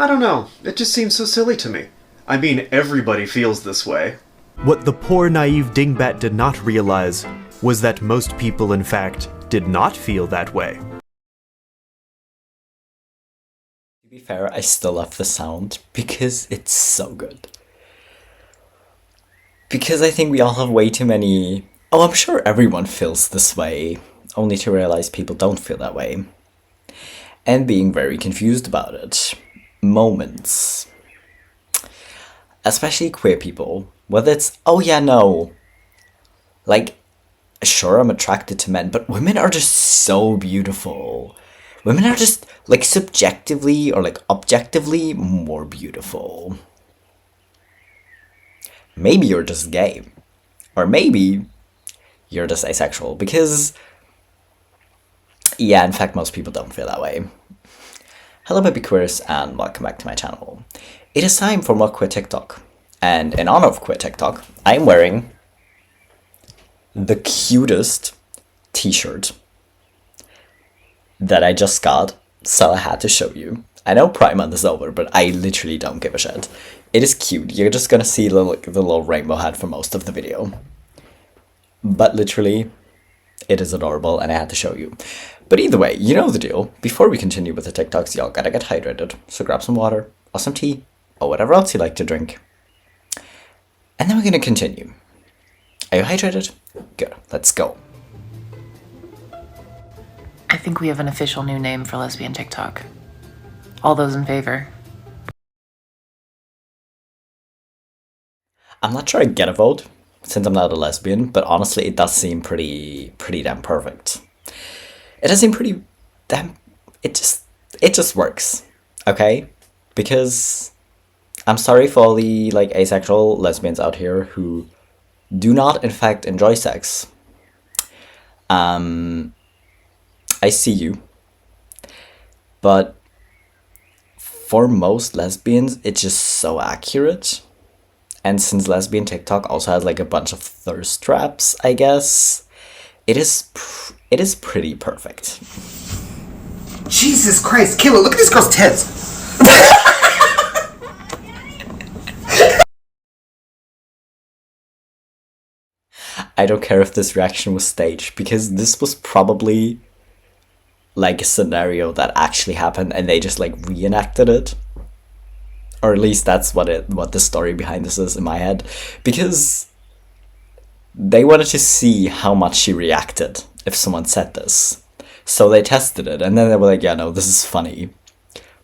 I don't know, it just seems so silly to me. I mean, everybody feels this way. What the poor naive dingbat did not realize was that most people, in fact, did not feel that way. To be fair, I still love the sound because it's so good. Because I think we all have way too many... Oh, I'm sure everyone feels this way, only to realize people don't feel that way. And being very confused about it. Moments. Especially queer people. Whether it's, oh yeah, no. Like, sure, I'm attracted to men, but women are just so beautiful. Women are just, like, subjectively or, like, objectively more beautiful. Maybe you're just gay. Or maybe you're just asexual. Because, yeah, in fact, most people don't feel that way. Hello, BabyQueers, and welcome back to my channel. It is time for more QueerTok. And in honor of QueerTok, I'm wearing the cutest t-shirt that I just got, so I had to show you. I know Pride Month is over, but I literally don't give a shit. It is cute. You're just gonna see the little rainbow hat for most of the video. But literally, it is adorable, and I had to show you. But either way, you know the deal. Before we continue with the TikToks, y'all gotta get hydrated. So grab some water, or some tea, or whatever else you like to drink. And then we're gonna continue. Are you hydrated? Good, let's go. I think we have an official new name for lesbian TikTok. All those in favor? I'm not sure I get a vote, since I'm not a lesbian, but honestly it does seem pretty damn perfect. It does seem pretty damn... It just works, okay? Because I'm sorry for all the, like, asexual lesbians out here who do not, in fact, enjoy sex. I see you. But for most lesbians, it's just so accurate. And since lesbian TikTok also has, like, a bunch of thirst traps, I guess, it is pretty perfect. Jesus Christ, Kayla, look at this girl's tits! I don't care if this reaction was staged, because this was probably like a scenario that actually happened and they just like reenacted it. Or at least that's what the story behind this is in my head. Because they wanted to see how much she reacted if someone said this. So they tested it and then they were like, yeah, no, this is funny.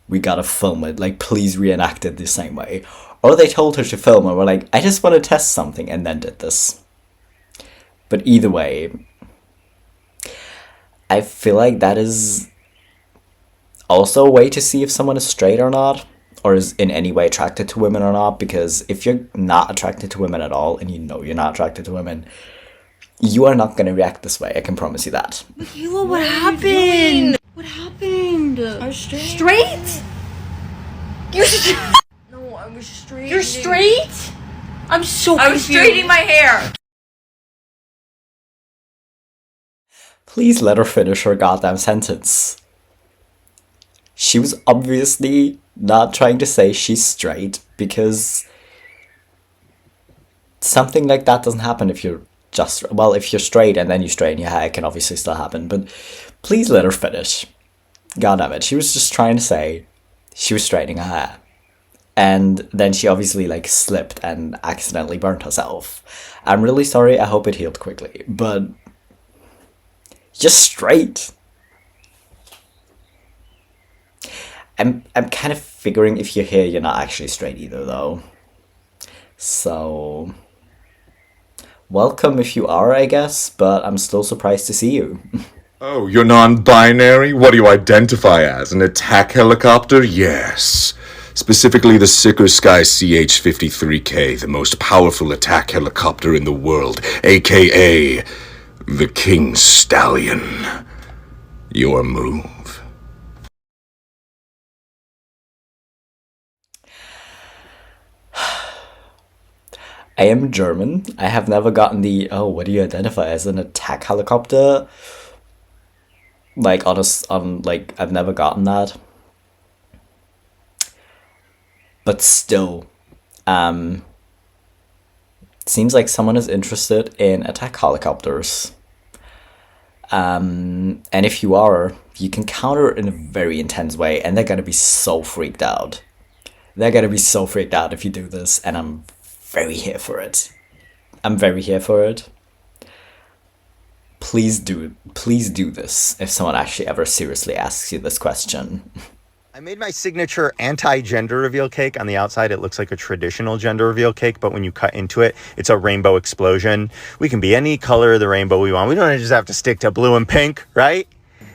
We gotta film it, like please reenact it the same way. Or they told her to film and were like, I just want to test something, and then did this. But either way, I feel like that is also a way to see if someone is straight or not, or is in any way attracted to women or not, because if you're not attracted to women at all, and you know you're not attracted to women, you are not going to react this way, I can promise you that. Michaela, what happened? What happened? I'm straight. Straight? You're No, I was straight. You're straight? I'm so confused. I was straightening my hair. Please let her finish her goddamn sentence. She was obviously not trying to say she's straight, because something like that doesn't happen if you're just... Well, if you're straight and then you straighten your hair, it can obviously still happen, but please let her finish. God damn it, she was just trying to say she was straightening her hair. And then she obviously, like, slipped and accidentally burnt herself. I'm really sorry, I hope it healed quickly, but... Just straight. I'm kind of figuring if you're here, you're not actually straight either, though. So... welcome if you are, I guess, but I'm still surprised to see you. Oh, you're non-binary? What do you identify as? An attack helicopter? Yes. Specifically the Sicker Sky CH-53K, the most powerful attack helicopter in the world, aka... the King Stallion. Your move. I am German. I have never gotten the, oh, what do you identify as, an attack helicopter? Like, I've never gotten that. But still, seems like someone is interested in attack helicopters. And if you are, you can counter it in a very intense way, and they're gonna be so freaked out. They're gonna be so freaked out if you do this, and I'm very here for it. I'm very here for it. Please do this if someone actually ever seriously asks you this question. I made my signature anti-gender reveal cake. On the outside, it looks like a traditional gender reveal cake, but when you cut into it, it's a rainbow explosion. We can be any color of the rainbow we want. We don't just have to stick to blue and pink, right?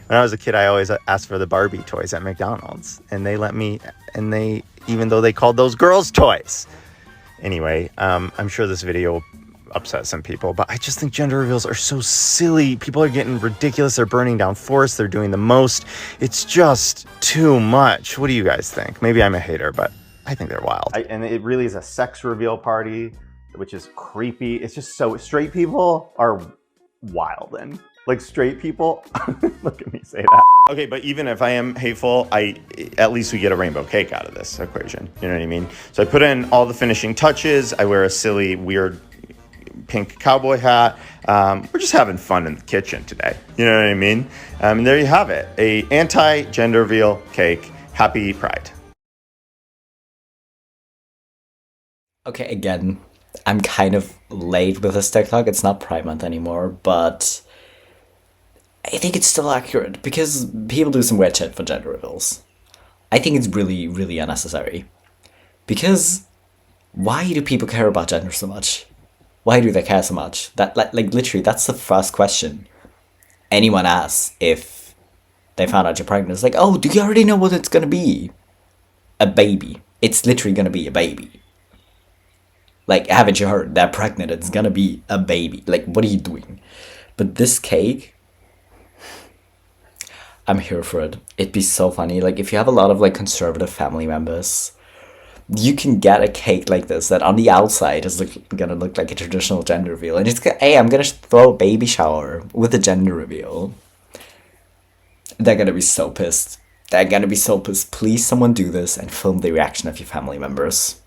When I was a kid, I always asked for the Barbie toys at McDonald's, and they let me, and they, even though they called those girls' toys. Anyway, I'm sure this video will upset some people, but I just think gender reveals are so silly. People are getting ridiculous. They're burning down forests. They're doing the most. It's just too much. What do you guys think? Maybe I'm a hater, but I think they're wild. And it really is a sex reveal party, which is creepy. It's just so, straight people are wild, and like straight people, look at me say that. Okay, but even if I am hateful, at least we get a rainbow cake out of this equation. You know what I mean? So I put in all the finishing touches. I wear a silly, weird pink cowboy hat. We're just having fun in the kitchen today. You know what I mean? And there you have it. A anti-gender reveal cake. Happy Pride. Okay, again, I'm kind of late with this TikTok. It's not Pride Month anymore, but I think it's still accurate because people do some weird shit for gender reveals. I think it's really, really unnecessary. Because why do people care about gender so much? Why do they care so much? That like literally, that's the first question anyone asks if they found out you're pregnant. It's like, oh, do you already know what it's gonna be? A baby. It's literally gonna be a baby. Like, haven't you heard? They're pregnant. It's gonna be a baby. Like, what are you doing? But this cake, I'm here for it. It'd be so funny. Like, if you have a lot of like conservative family members, you can get a cake like this that on the outside is gonna look like a traditional gender reveal, and it's hey, I'm gonna throw a baby shower with a gender reveal. They're gonna be so pissed. They're gonna be so pissed. Please, someone do this and film the reaction of your family members.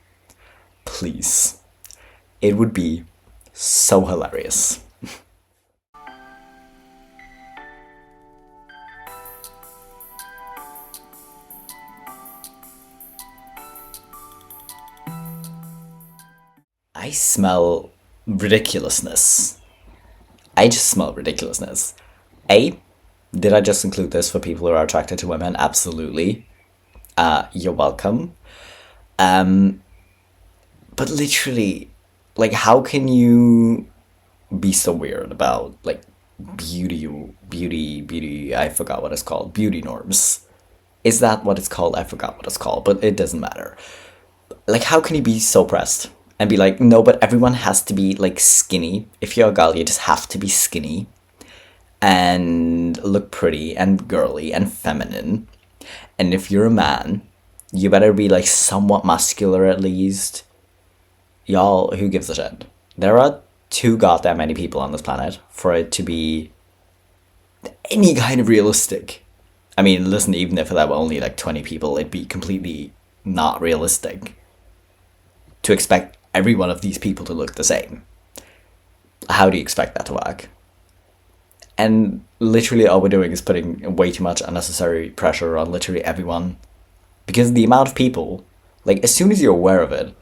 Please. It would be so hilarious. I smell ridiculousness. I just smell ridiculousness. A, did I just include this for people who are attracted to women? Absolutely. You're welcome. But literally, like, how can you be so weird about, like, beauty, I forgot what it's called, beauty norms. Is that what it's called? I forgot what it's called, but it doesn't matter. Like, how can you be so pressed? And be like, no, but everyone has to be, like, skinny. If you're a girl, you just have to be skinny. And look pretty and girly and feminine. And if you're a man, you better be, like, somewhat muscular at least. Y'all, who gives a shit? There are too goddamn many people on this planet for it to be any kind of realistic. I mean, listen, even if there were only, like, 20 people, it'd be completely not realistic to expect every one of these people to look the same. How do you expect that to work? And literally all we're doing is putting way too much unnecessary pressure on literally everyone. Because the amount of people, like, as soon as you're aware of it,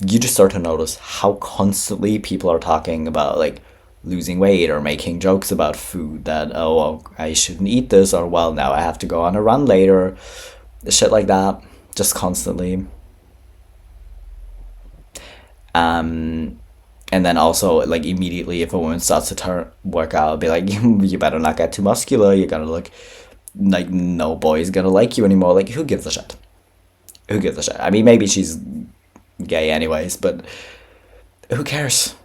you just start to notice how constantly people are talking about, like, losing weight or making jokes about food that, oh, well, I shouldn't eat this, or, well, now I have to go on a run later. Shit like that. Just constantly. And then also, like, immediately if a woman starts to work out, be like, you better not get too muscular, you're gonna look like no boy's gonna like you anymore. Like, who gives a shit? Who gives a shit? I mean, maybe she's gay anyways, but who cares?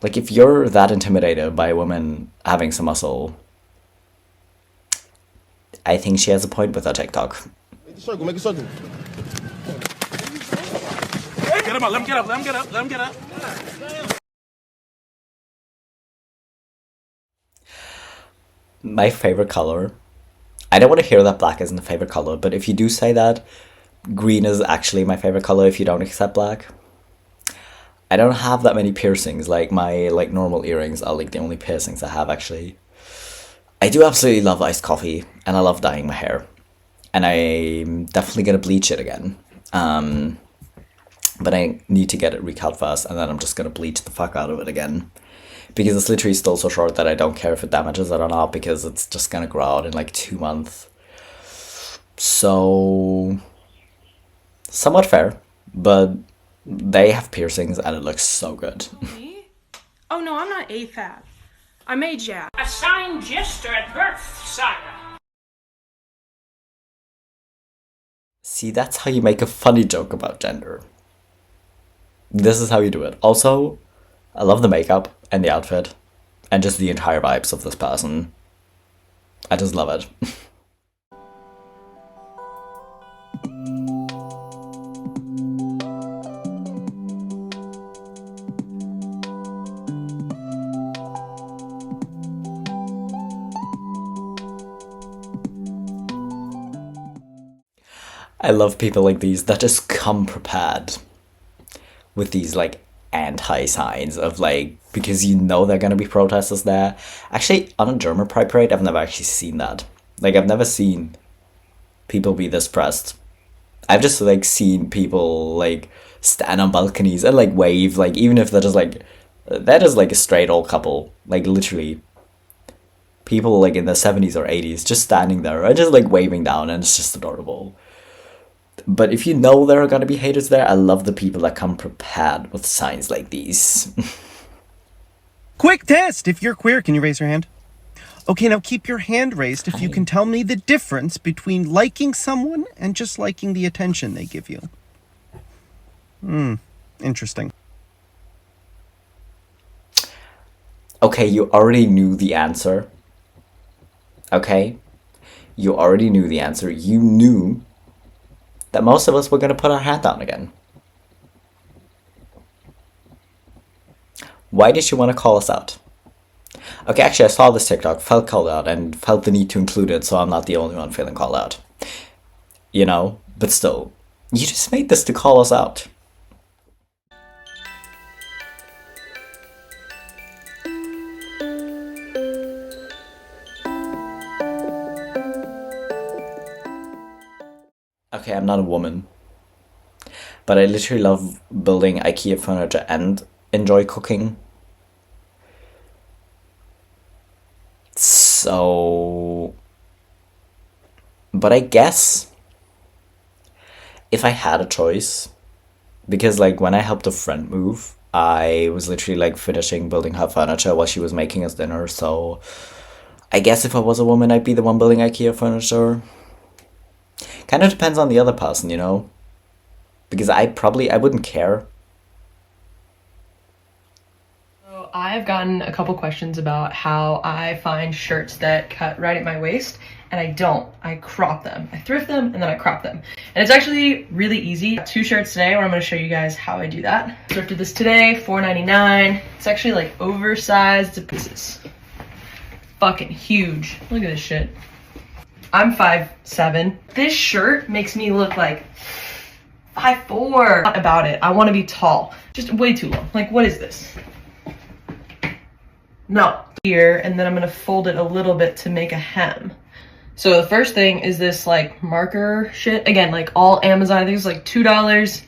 Like, if you're that intimidated by a woman having some muscle, I think she has a point with her TikTok. Make a circle, make a circle. Get him up, let him get up, let him get up, let him get up. My favorite color. I don't want to hear that black isn't a favorite color, but if you do say that, green is actually my favorite color if you don't accept black. I don't have that many piercings. Like my like normal earrings are like the only piercings I have actually. I do absolutely love iced coffee and I love dyeing my hair. And I'm definitely gonna bleach it again. But I need to get it recut first and then I'm just gonna bleach the fuck out of it again. Because it's literally still so short that I don't care if it damages it or not because it's just gonna grow out in like 2 months. So somewhat fair, but they have piercings and it looks so good. Me? Oh no, I'm not AFAB. I'm AJAB. Assigned gesture at birth, sire. See, that's how you make a funny joke about gender. This is how you do it. Also, I love the makeup and the outfit and just the entire vibes of this person. I just love it. I love people like these that just come prepared with these like anti-signs of like, because you know they're gonna be protesters there. Actually, on a German Pride Parade, I've never actually seen that. Like, I've never seen people be this pressed. I've just like seen people like stand on balconies and like wave, like even if they're just like a straight old couple, like literally people like in their 70s or 80s just standing there and just like waving down, and it's just adorable. But if you know there are gonna be haters there, I love the people that come prepared with signs like these. Quick test! If you're queer, can you raise your hand? Okay, now keep your hand raised if you can tell me the difference between liking someone and just liking the attention they give you. Interesting. Okay, you already knew the answer. Okay? You already knew the answer. You knew that most of us were gonna put our hand down again. Why did you want to call us out? Okay, actually I saw this TikTok, felt called out, and felt the need to include it so I'm not the only one feeling called out. You know? But still, you just made this to call us out. Okay, I'm not a woman, but I literally love building IKEA furniture and enjoy cooking. So, but I guess if I had a choice, because like when I helped a friend move, I was literally like finishing building her furniture while she was making us dinner. So I guess if I was a woman, I'd be the one building IKEA furniture. Kind of depends on the other person, you know? Because I wouldn't care. So I've gotten a couple questions about how I find shirts that cut right at my waist, and I don't. I crop them. I thrift them, and then I crop them. And it's actually really easy. 2 shirts today where I'm going to show you guys how I do that. Thrifted this today, $4.99. It's actually like oversized. This is fucking huge. Look at this shit. I'm 5'7". This shirt makes me look like 5'4". Not about it. I want to be tall. Just way too long. Like, what is this? No. Here, and then I'm going to fold it a little bit to make a hem. So the first thing is this like marker shit. Again, like all Amazon, I think it's like $2.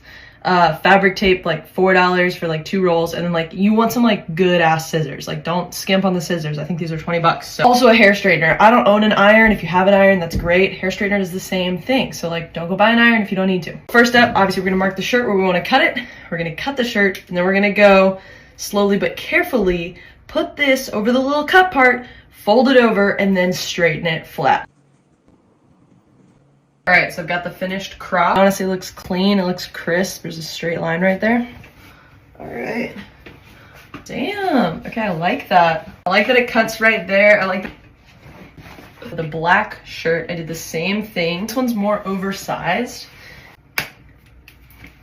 Fabric tape, like $4 for like 2 rolls. And then like you want some like good ass scissors. Like don't skimp on the scissors. I think these are 20 bucks. So. Also a hair straightener. I don't own an iron. If you have an iron, that's great. Hair straightener is the same thing. So like don't go buy an iron if you don't need to. First step, obviously we're gonna mark the shirt where we want to cut it. We're gonna cut the shirt, and then we're gonna go slowly but carefully put this over the little cut part, fold it over, and then straighten it flat. All right, so I've got the finished crop. Honestly, it looks clean, it looks crisp. There's a straight line right there. All right. Damn, okay, I like that. I like that it cuts right there. I like the black shirt. I did the same thing. This one's more oversized.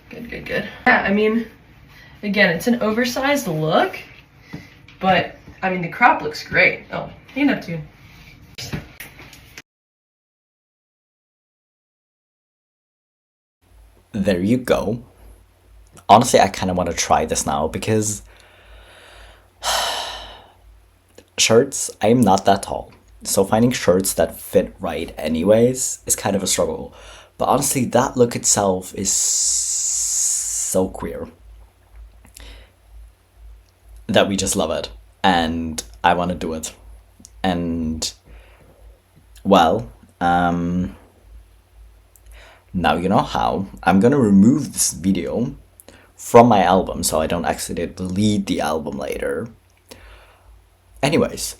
Good, good, good. Yeah, I mean, again, it's an oversized look, but I mean, the crop looks great. Oh, hand up, dude. there you go. Honestly, I kind of want to try this now because shirts, I'm not that tall. So finding shirts that fit right anyways is kind of a struggle. But honestly, that look itself is so queer that we just love it. And I want to do it. And, well, now you know how. I'm gonna remove this video from my album so I don't accidentally delete the album later. Anyways,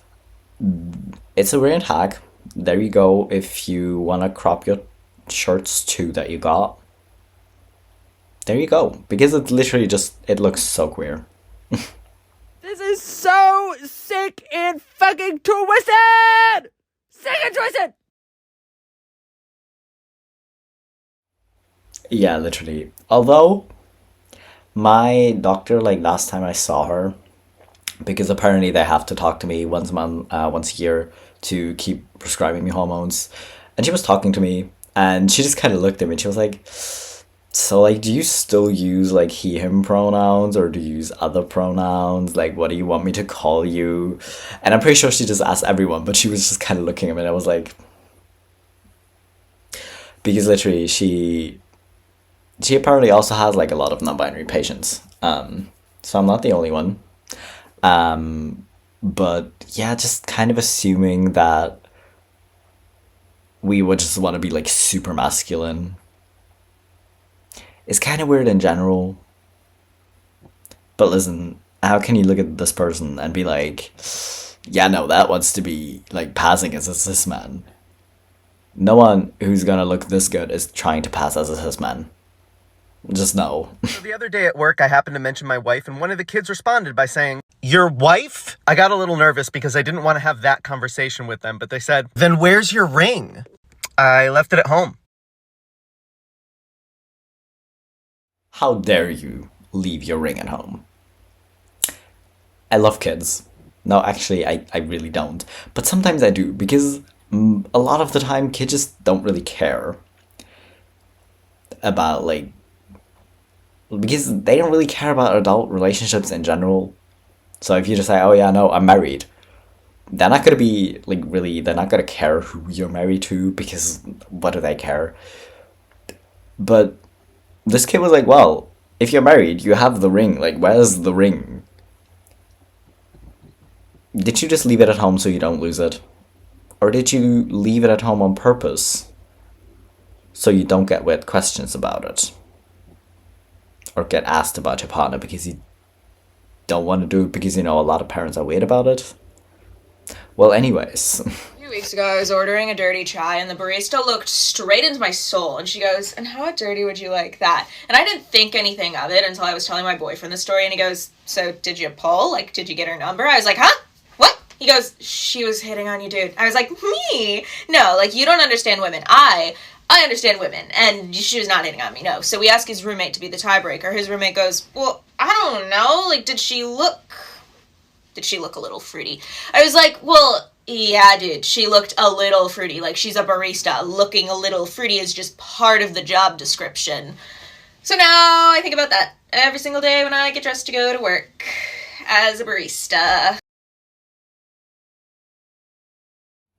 it's a brilliant hack. There you go. If you want to crop your shirts too that you got, there you go. Because it's literally just, it looks so queer. This is so sick and fucking twisted! Sick and twisted! Yeah, literally. Although, my doctor, like last time I saw her, because apparently they have to talk to me once a year to keep prescribing me hormones, and she was talking to me, and she just kind of looked at me and she was like, so like, do you still use like he, him pronouns, or do you use other pronouns? Like, what do you want me to call you? And I'm pretty sure she just asked everyone, but she was just kind of looking at me and I was like, because literally she apparently also has like a lot of non-binary patients. So I'm not the only one. But yeah, just kind of assuming that we would just want to be like super masculine. It's kind of weird in general. But listen, how can you look at this person and be like, yeah, no, that wants to be like passing as a cis man? No one who's gonna look this good is trying to pass as a cis man. Just no. So the other day at work, I happened to mention my wife, and one of the kids responded by saying, "Your wife?" I got a little nervous because I didn't want to have that conversation with them, but they said, "Then where's your ring?" I left it at home. How dare you leave your ring at home? I love kids. No, actually, I really don't. But sometimes I do, because a lot of the time, kids just don't really care about, like, because they don't really care about adult relationships in general. So if you just say, oh yeah, no, I'm married, they're not gonna be, like, really, they're not gonna care who you're married to, because what do they care? But this kid was like, well, if you're married, you have the ring, like, where's the ring? Did you just leave it at home so you don't lose it? Or did you leave it at home on purpose so you don't get weird questions about it? Or get asked about your partner because you don't want to do it because, you know, a lot of parents are weird about it? Well, anyways. A few weeks ago, I was ordering a dirty chai, and the barista looked straight into my soul, and she goes, "And how dirty would you like that?" And I didn't think anything of it until I was telling my boyfriend the story, and he goes, "So, did you pull? Like, did you get her number?" I was like, "Huh? What?" He goes, "She was hitting on you, dude." I was like, "Me? No, like, you don't understand women. I understand women, and she was not hitting on me, no." So we asked his roommate to be the tiebreaker. His roommate goes, "Well, I don't know, like, did she look a little fruity?" I was like, "Well, yeah, dude, she looked a little fruity. Like, she's a barista. Looking a little fruity is just part of the job description." So now I think about that every single day when I get dressed to go to work as a barista.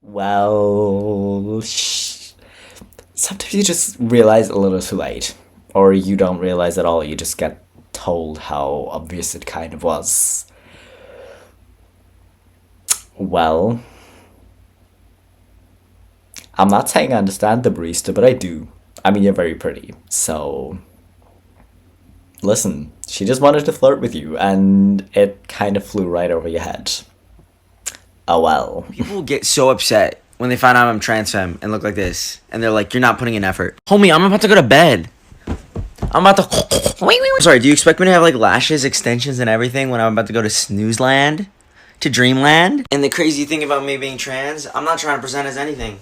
Well, sometimes you just realize a little too late. Or you don't realize at all, you just get told how obvious it kind of was. Well, I'm not saying I understand the barista, but I do. I mean, you're very pretty, so listen, she just wanted to flirt with you, and it kind of flew right over your head. Oh well. People get so upset when they find out I'm trans femme and look like this, and they're like, "You're not putting in effort." Homie, I'm about to go to bed. I'm about to... Sorry, do you expect me to have, like, lashes, extensions, and everything when I'm about to go to Snoozeland? To Dreamland? And the crazy thing about me being trans, I'm not trying to present as anything.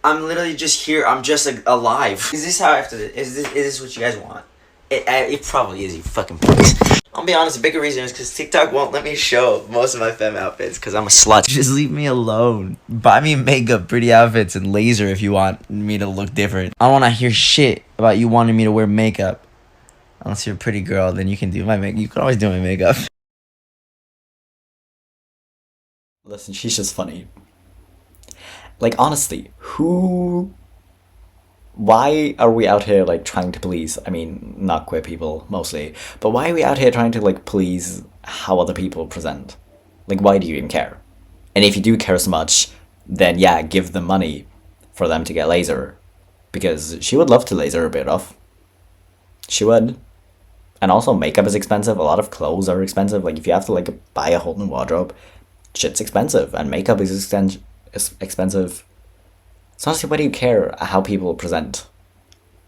I'm literally just here. I'm just, like, alive. Is this how I have to... Is this what you guys want? It probably is, you fucking pigs. I'll be honest, the bigger reason is because TikTok won't let me show most of my femme outfits because I'm a slut. Just leave me alone. Buy me makeup, pretty outfits, and laser if you want me to look different. I don't want to hear shit about you wanting me to wear makeup. Unless you're a pretty girl, then you can do my makeup. You can always do my makeup. Listen, she's just funny. Like, honestly, why are we out here, like, trying to please, I mean, not queer people, mostly, but why are we out here trying to, like, please how other people present? Like, why do you even care? And if you do care so much, then yeah, give them money for them to get laser. Because she would love to laser a bit off. She would. And also, makeup is expensive, a lot of clothes are expensive, like, if you have to, like, buy a whole new wardrobe, shit's expensive, and makeup is expensive. So honestly, why do you care how people present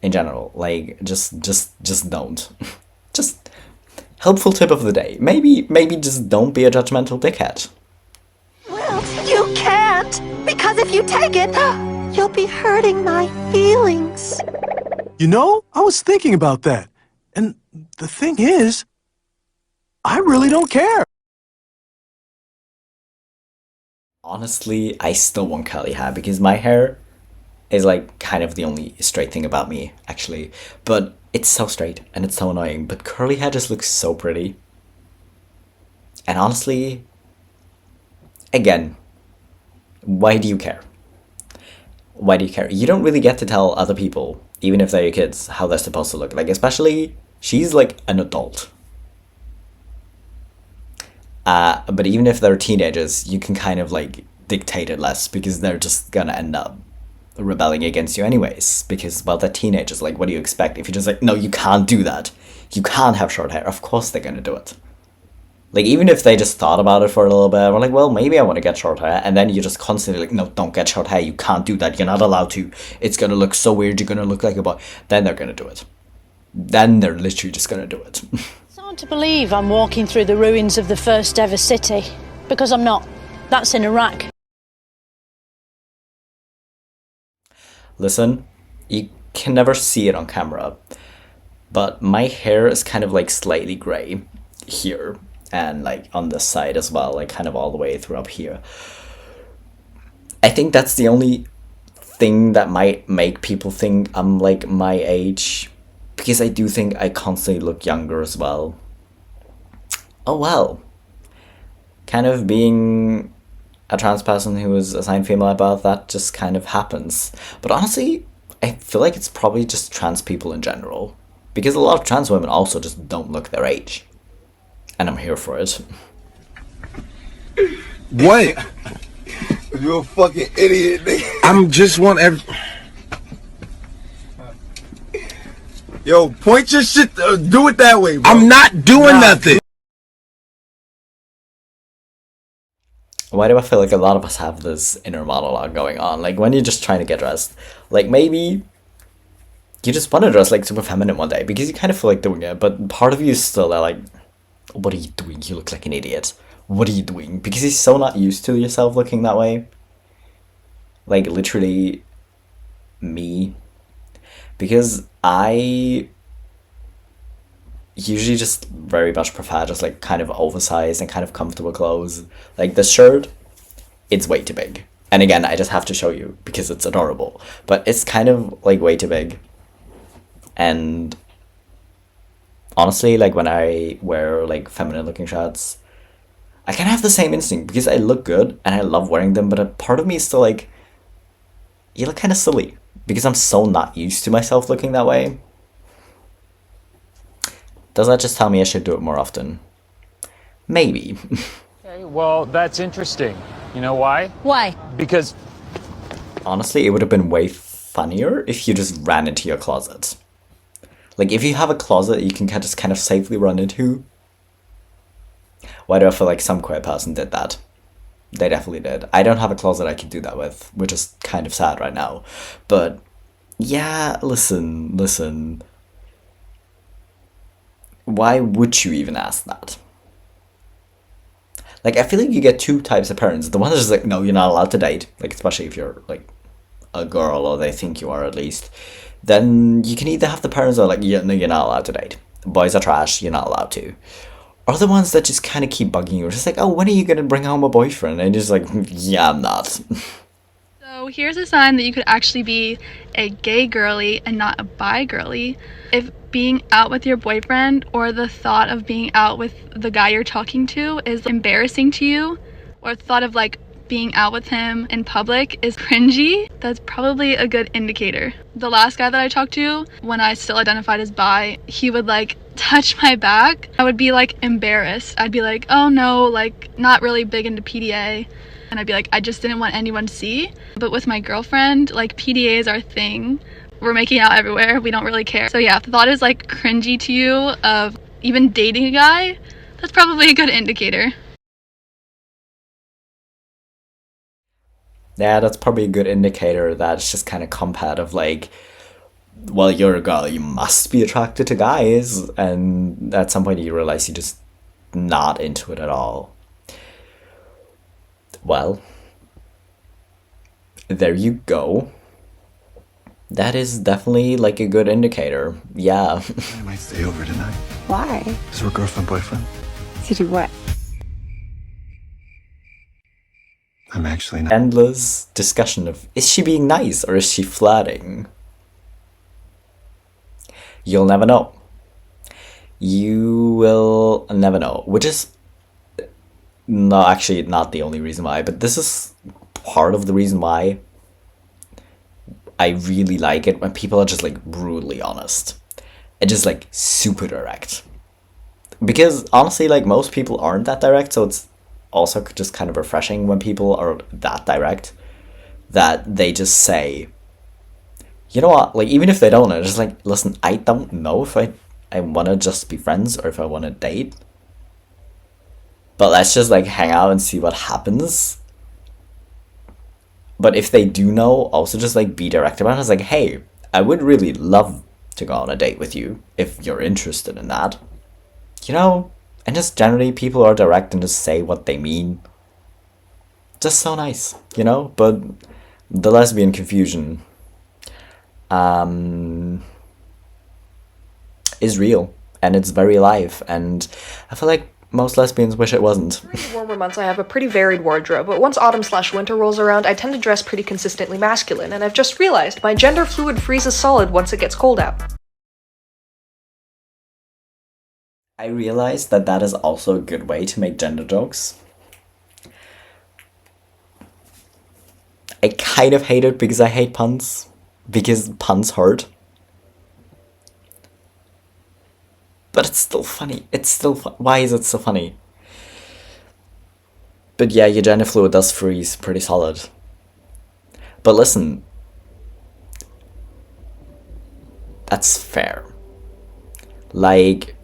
in general? Like, just don't. Just helpful tip of the day. Maybe just don't be a judgmental dickhead. Well, you can't, because if you take it, you'll be hurting my feelings. You know, I was thinking about that. And the thing is, I really don't care. Honestly, I still want curly hair because my hair is like kind of the only straight thing about me, actually. But it's so straight and it's so annoying. But curly hair just looks so pretty. And honestly, again, why do you care? Why do you care? You don't really get to tell other people, even if they're your kids, how they're supposed to look. Like, especially, she's like an adult. But even if they're teenagers, you can kind of like dictate it less because they're just gonna end up rebelling against you anyways. Because, well, they're teenagers. Like, what do you expect? If you're just like, no, you can't do that. You can't have short hair. Of course they're gonna do it. Like, even if they just thought about it for a little bit, we're like, well, maybe I want to get short hair. And then you're just constantly like, no, don't get short hair. You can't do that. You're not allowed to. It's gonna look so weird. You're gonna look like a boy. Then they're gonna do it. Then they're literally just gonna do it. It's hard to believe I'm walking through the ruins of the first ever city, because I'm not. That's in Iraq. Listen, you can never see it on camera, but my hair is kind of like slightly grey here, and like on this side as well, like kind of all the way through up here. I think that's the only thing that might make people think I'm like my age, because I do think I constantly look younger as well. Oh well. Kind of being a trans person who is assigned female at birth, that just kind of happens. But honestly, I feel like it's probably just trans people in general. Because a lot of trans women also just don't look their age. And I'm here for it. What? You're a fucking idiot, nigga. I'm just one Yo, point your shit, do it that way, bro. I'm not doing nothing. Why do I feel like a lot of us have this inner monologue going on? Like, when you're just trying to get dressed, like, maybe you just want to dress like super feminine one day because you kind of feel like doing it, but part of you is still like, what are you doing? You look like an idiot. What are you doing? Because you're so not used to yourself looking that way. Like, literally, me. Because I usually just very much prefer just like kind of oversized and kind of comfortable clothes. Like this shirt, it's way too big. And again, I just have to show you because it's adorable. But it's kind of like way too big. And honestly, like when I wear like feminine looking shirts, I kind of have the same instinct because I look good and I love wearing them, but a part of me is still like, you look kind of silly because I'm so not used to myself looking that way. Does that just tell me I should do it more often? Maybe. Okay, well, that's interesting. You know why? Why? Because honestly, it would have been way funnier if you just ran into your closet. Like, if you have a closet you can just kind of safely run into. Why do I feel like some queer person did that? They definitely did. I don't have a closet I could do that with, which is kind of sad right now. But, yeah, listen. Why would you even ask that? Like, I feel like you get two types of parents. The one that's just like, no, you're not allowed to date. Like, especially if you're, like, a girl, or they think you are at least. Then you can either have the parents that are like, yeah, no, you're not allowed to date. Boys are trash, you're not allowed to. are the ones that just kind of keep bugging you. Just like, oh, when are you gonna bring home a boyfriend? And you're just like, yeah, I'm not. So here's a sign that you could actually be a gay girly and not a bi girly. If being out with your boyfriend or the thought of being out with the guy you're talking to is embarrassing to you, or the thought of like being out with him in public is cringy, that's probably a good indicator. The last guy that I talked to, when I still identified as bi, he would like touch my back. I would be like embarrassed. I'd be like, oh no, like not really big into PDA. And I'd be like, I just didn't want anyone to see. But with my girlfriend, like PDA is our thing. We're making out everywhere. We don't really care. So yeah, if the thought is like cringy to you of even dating a guy, that's probably a good indicator. Yeah, that's probably a good indicator that it's just kind of compat of like, well, you're a girl, you must be attracted to guys. And at some point you realize you're just not into it at all. Well, there you go. That is definitely like a good indicator. Yeah. I might stay over tonight. Why? Because we're girlfriend, boyfriend. To do what? I'm actually not. Endless discussion of, is she being nice or is she flirting? You'll never know. You will never know. Which is no, actually not the only reason why, but this is part of the reason why I really like it when people are just like brutally honest and just like super direct. Because honestly, like most people aren't that direct, so it's also just kind of refreshing when people are that direct, that they just say, you know what, like even if they don't know, just like, listen, I don't know if I want to just be friends or if I want to date, but let's just like hang out and see what happens. But if they do know, also just like be direct about it. It's like, hey, I would really love to go on a date with you if you're interested in that. You know? And just generally people are direct and just say what they mean. Just so nice, you know? But the lesbian confusion is real and it's very alive, and I feel like most lesbians wish it wasn't. During the warmer months, I have a pretty varied wardrobe, but once autumn/winter rolls around, I tend to dress pretty consistently masculine, and I've just realized my gender fluid freezes solid once it gets cold out. I realized that that is also a good way to make gender jokes. I kind of hate it because I hate puns, because puns hurt. But it's still funny. It's still why is it so funny? But yeah, your gender fluid does freeze pretty solid. But listen, that's fair. Like,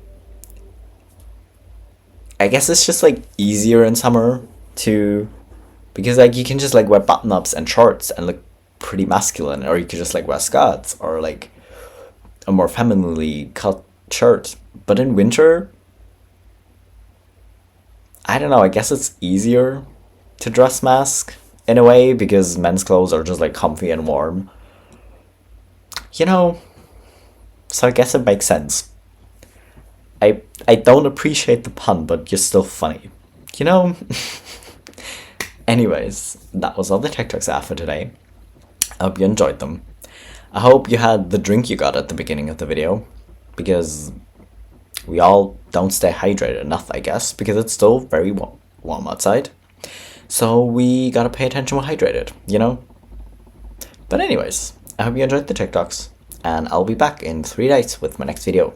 I guess it's just like easier in summer to, because like you can just like wear button-ups and shorts and look pretty masculine, or you could just like wear skirts or like a more femininely cut shirt. But in winter, I don't know, I guess it's easier to dress mask in a way because men's clothes are just like comfy and warm. You know, so I guess it makes sense. I don't appreciate the pun, but you're still funny. You know? Anyways, that was all the TikToks I have for today. I hope you enjoyed them. I hope you had the drink you got at the beginning of the video, because we all don't stay hydrated enough, I guess, because it's still very warm outside. So we gotta pay attention we're hydrated, you know? But anyways, I hope you enjoyed the TikToks, and I'll be back in 3 days with my next video.